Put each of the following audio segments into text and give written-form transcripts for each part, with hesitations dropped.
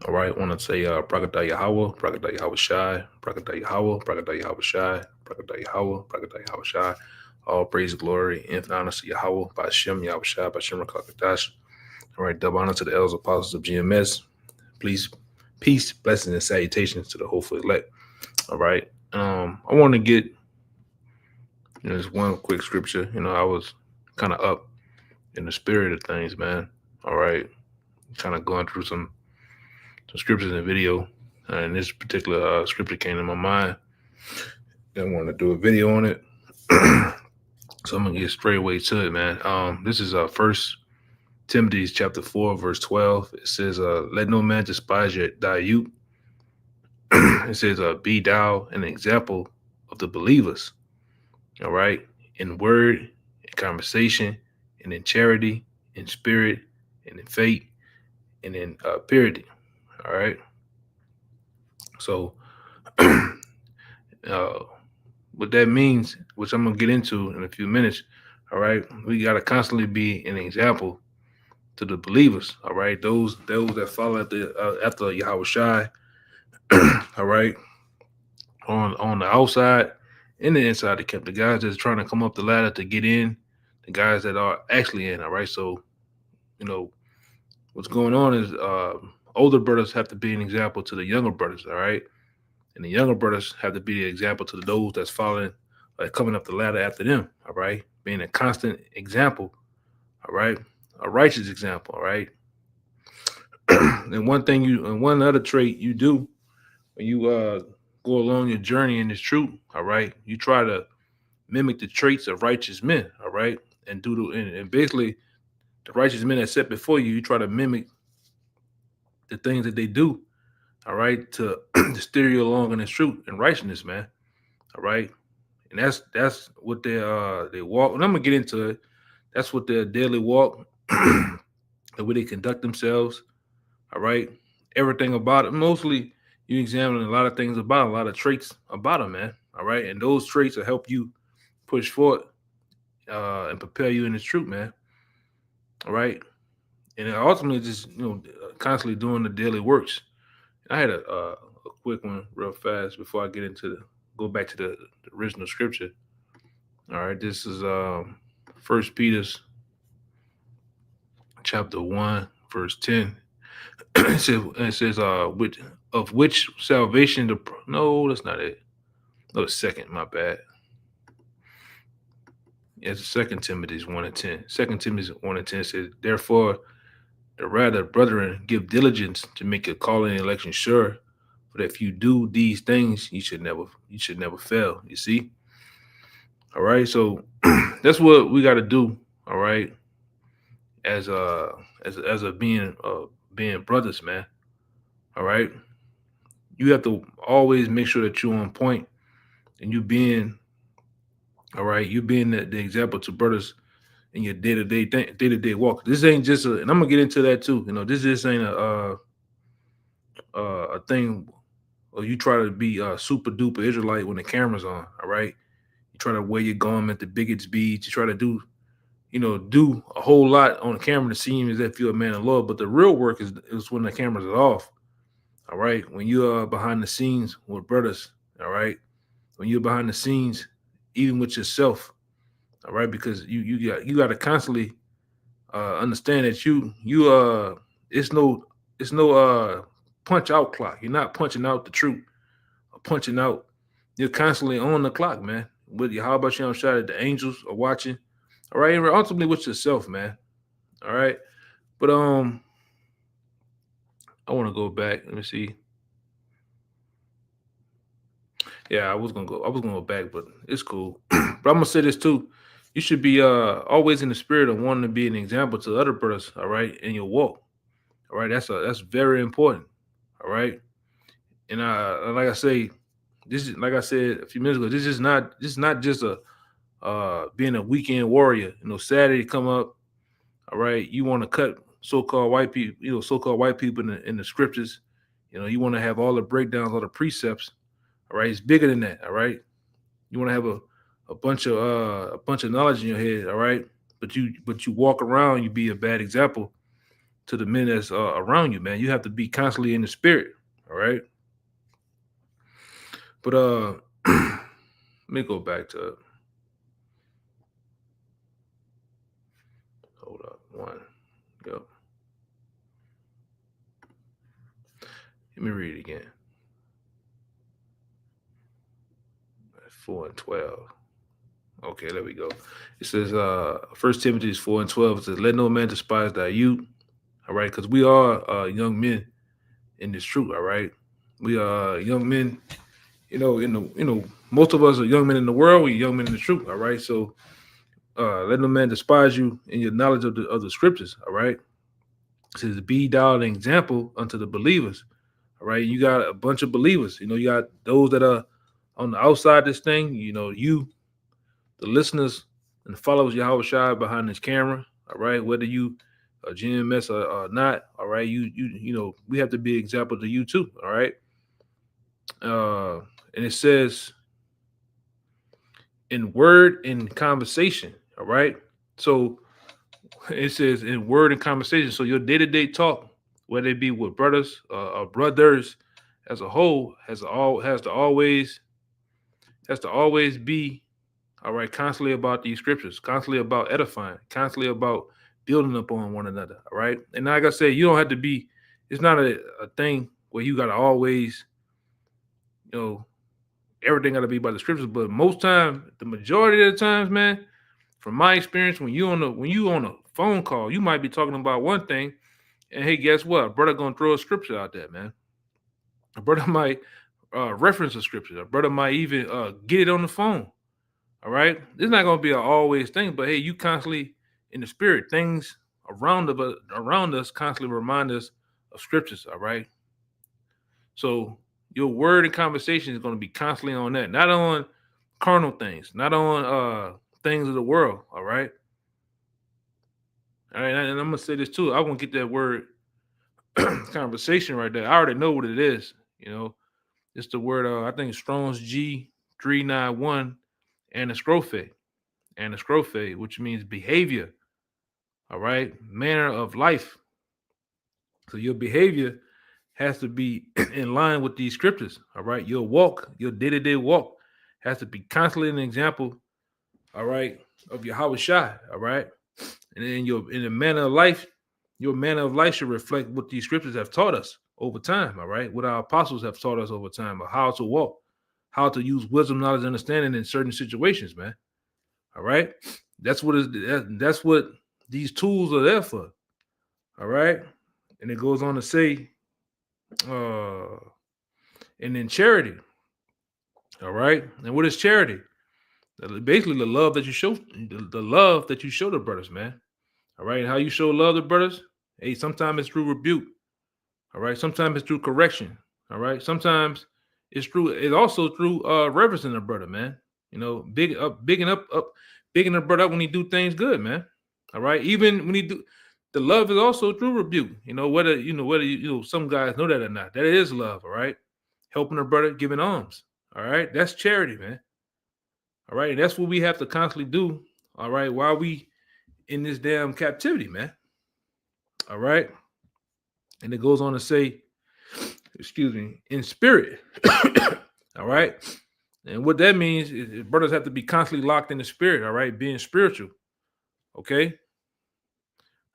All right, I want to say Brakatah Yahweh, Brakatah Yahweh Shai, Brakatah Yahweh, Brakatah Yahweh Shai, Brakatah Yahweh, Brakatah Yahweh Shai. All praise, glory, and honor to Yahweh, by Shem Yahweh Shai, by Shem Rakakadash. All right, double honor to the elders apostles of GMS. Please, peace, blessings, and salutations to the hopeful elect. All right. I want to get this one quick scripture. I was kind of up in the spirit of things, man. All right, kind of going through some scriptures and video, and this particular scripture came to my mind. I wanted to do a video on it, so I'm gonna get straight away to it, man. This is First Timothy chapter 4 verse 12. It says, "Let no man despise thy youth." It says, "Be thou an example of the believers." All right, in word, in conversation, and in charity, in spirit, and in faith, and in purity. All right, so uh, what that means, which I'm gonna get into in a few minutes. All right, we gotta constantly be an example to the believers. All right, those that follow after Yahweh Shai. All right, on the outside and the inside of the camp, the guys that's trying to come up the ladder to get in, the guys that are actually in. All right, so you know what's going on is older brothers have to be an example to the younger brothers. All right, and the younger brothers have to be an example to those that's following, like coming up the ladder after them. All right, being a constant example. All right, a righteous example. All right, and one other trait you do when you go along your journey in this truth. All right, you try to mimic the traits of righteous men. All right, and basically the righteous men that set before you, you try to mimic the things that they do. All right, to to steer you along in this truth and righteousness, man. All right, and that's what they walk. And I'm gonna get into it. That's what their daily walk, the way they conduct themselves. All right, everything about it. Mostly, you examine a lot of things about a lot of traits about them, man. All right, and those traits will help you push forward and prepare you in the truth, man. All right, and then ultimately just constantly doing the daily works. I had a quick one real fast before I get into go back to the original scripture. All right, this is First Peter's chapter 1 verse 10. It says which of which salvation the no, that's not it. No, the second, my bad. Yeah, it's Second Timothy's 1 and 10. Second Timothy's 1 and 10 says, "Therefore, the rather, brethren, give diligence to make your calling and election sure. For if you do these things, you should never fail." You see? All right. So that's what we got to do. All right, as a being brothers, man. All right, you have to always make sure that you're on point and you being all right. You being the example to brothers in your day to day walk. This ain't just and I'm gonna get into that too. This just ain't a thing. Or you try to be a super duper Israelite when the camera's on. All right, you try to wear your garment, the biggest beads. You try to do a whole lot on the camera to seem as if you're a man of law. But the real work is when the cameras are off. All right, when you're behind the scenes with brothers. All right, when you're behind the scenes, even with yourself. All right, because you got to constantly understand that it's no punch out clock. You're not punching out the truth or punching out. You're constantly on the clock, man. With you, how about you on shot at the angels are watching? All right, and ultimately with yourself, man. All right, but I want to go back. Let me see. Yeah, I was gonna go back, but it's cool. But I'm gonna say this too. You should be always in the spirit of wanting to be an example to other brothers, all right, in your walk. All right, that's very important. All right. And like I say, this is like I said a few minutes ago, this is not just a being a weekend warrior. Saturday come up, all right, you want to cut so-called white people, so-called white people in the scriptures. You want to have all the breakdowns, all the precepts. All right, it's bigger than that. All right, you want to have a bunch of knowledge in your head. All right, but you walk around, you be a bad example to the men that's around you, man. You have to be constantly in the spirit. All right. But let me go back to hold up one. Yep. Let me read it again. 4 and 12. Okay, there we go. It says, 1 Timothy 4 and 12. It says, let no man despise thy youth. All right, because we are young men in this truth. All right, we are young men. Most of us are young men in the world. We're young men in the truth. All right, so let no man despise you in your knowledge of the scriptures. All right, it says, be thou an example unto the believers. All right, you got a bunch of believers. You got those that are on the outside of this thing. The listeners and the followers Yahweh Shai behind this camera. All right, whether you are GMS or not. All right, we have to be an example to you too. All right, and it says in word and conversation. All right, so it says in word and conversation. So your day-to-day talk, whether it be with brothers or brothers as a whole, has to always be, all right, constantly about these scriptures, constantly about edifying, constantly about building upon one another. All right. And like I said, you don't have to be, it's not a thing where you got to always, everything got to be about the scriptures. But most time, the majority of the times, man, from my experience, when you on a phone call, you might be talking about one thing, and hey, guess what? A brother gonna throw a scripture out there, man. A brother might reference a scripture. A brother might even get it on the phone. All right, it's not gonna be an always thing, but hey, you constantly in the spirit, things around us constantly remind us of scriptures. All right, so your word and conversation is gonna be constantly on that, not on carnal things, not on things of the world. All right. All right, and I'm gonna say this too. I won't get that word conversation right there. I already know what it is. It's the word. I think Strong's G391 anascrophe, which means behavior. All right, manner of life. So your behavior has to be in line with these scriptures. All right, your walk, your day-to-day walk, has to be constantly an example. All right, of Yahweh Shai. All right. And then in the manner of life, your manner of life should reflect what these scriptures have taught us over time. All right, what our apostles have taught us over time, of how to walk, how to use wisdom, knowledge, understanding in certain situations, man. All right, that's what these tools are there for. All right, and it goes on to say, and then charity. All right, and what is charity? Basically, the love that you show, the brothers, man. All right, and how you show love to brothers? Hey, sometimes it's through rebuke. All right, sometimes it's through correction. All right, sometimes it's also through reverencing a brother, man. Bigging a brother up when he do things good, man. All right, even when he do, the love is also through rebuke. Whether some guys know that or not, that is love. All right, helping a brother, giving alms. All right, that's charity, man. All right, and that's what we have to constantly do. All right, while we in this damn captivity, man. All right, and it goes on to say, excuse me, in spirit. All right, and what that means is brothers have to be constantly locked in the spirit. All right, being spiritual. Okay.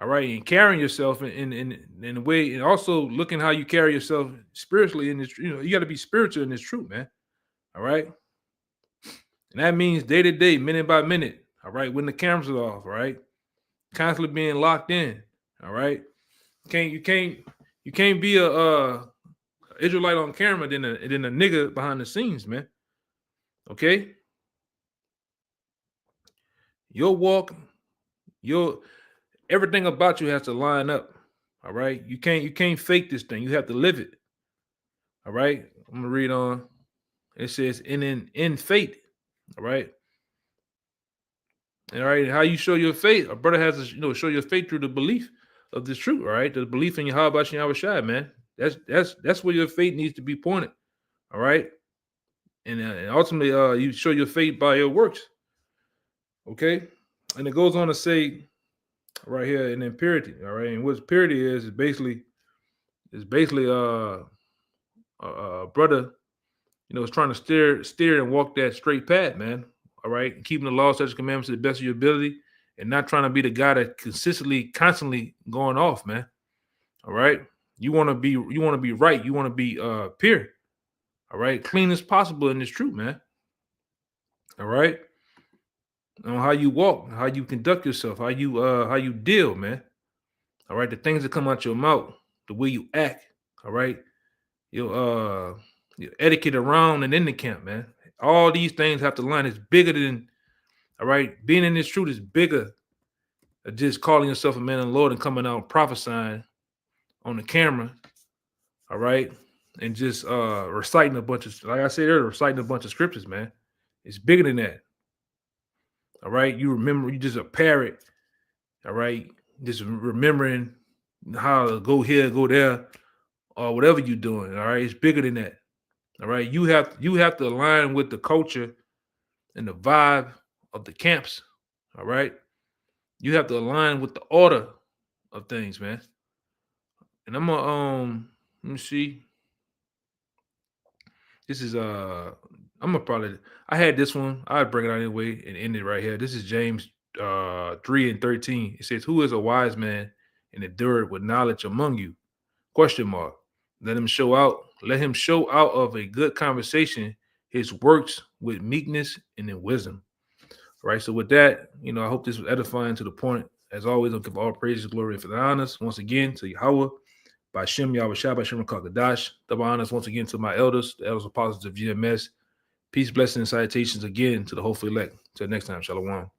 All right, and carrying yourself in a way, and also looking how you carry yourself spiritually in this. You got to be spiritual in this truth, man. All right. And that means day to day, minute by minute. All right. When the cameras are off, right? Constantly being locked in. All right. You can't be a Israelite on camera than a nigga behind the scenes, man. Okay. Your walk, everything about you has to line up. All right. You can't fake this thing. You have to live it. All right. I'm gonna read on. It says in faith. All right. All right. How you show your faith? A brother has to show your faith through the belief of this truth. All right. The belief in Yahweh Shai, man. That's where your faith needs to be pointed. All right. And ultimately, you show your faith by your works. Okay. And it goes on to say, right here in impurity. All right, and what purity is basically brother, is trying to steer and walk that straight path, man. All right, and keeping the law, such commandments to the best of your ability, and not trying to be the guy that constantly going off, man. All right, you want to be right, you want to be pure. All right, clean as possible in this truth, man. All right, on how you walk, how you conduct yourself, how you deal, man. All right, the things that come out your mouth, the way you act. All right, your your etiquette around and in the camp, man. All these things have to line. It's bigger than, all right. Being in this truth is bigger than just calling yourself a man of the Lord and coming out prophesying on the camera, all right, and just reciting a bunch of, like I said earlier, reciting a bunch of scriptures, man. It's bigger than that. All right. You just a parrot, all right, just remembering how to go here, go there, or whatever you're doing. All right. It's bigger than that. All right. You have to align with the culture and the vibe of the camps. All right. You have to align with the order of things, man. And I'm gonna let me see. This is I'm gonna probably, I had this one. I'd bring it out anyway and end it right here. This is James 3:13. It says, "Who is a wise man and endured with knowledge among you?" Question mark. Let him show out of a good conversation his works with meekness and in wisdom. Right. So with that, I hope this was edifying to the point. As always, I'll give all praises, glory, and for the honors once again to Yahweh, by Shem Yahweh Shah, by Shem Kakadash. Double honors once again to my elders, the elders apostles of GMS. Peace, blessings, and salutations again to the hopeful elect. Till next time, Shalom.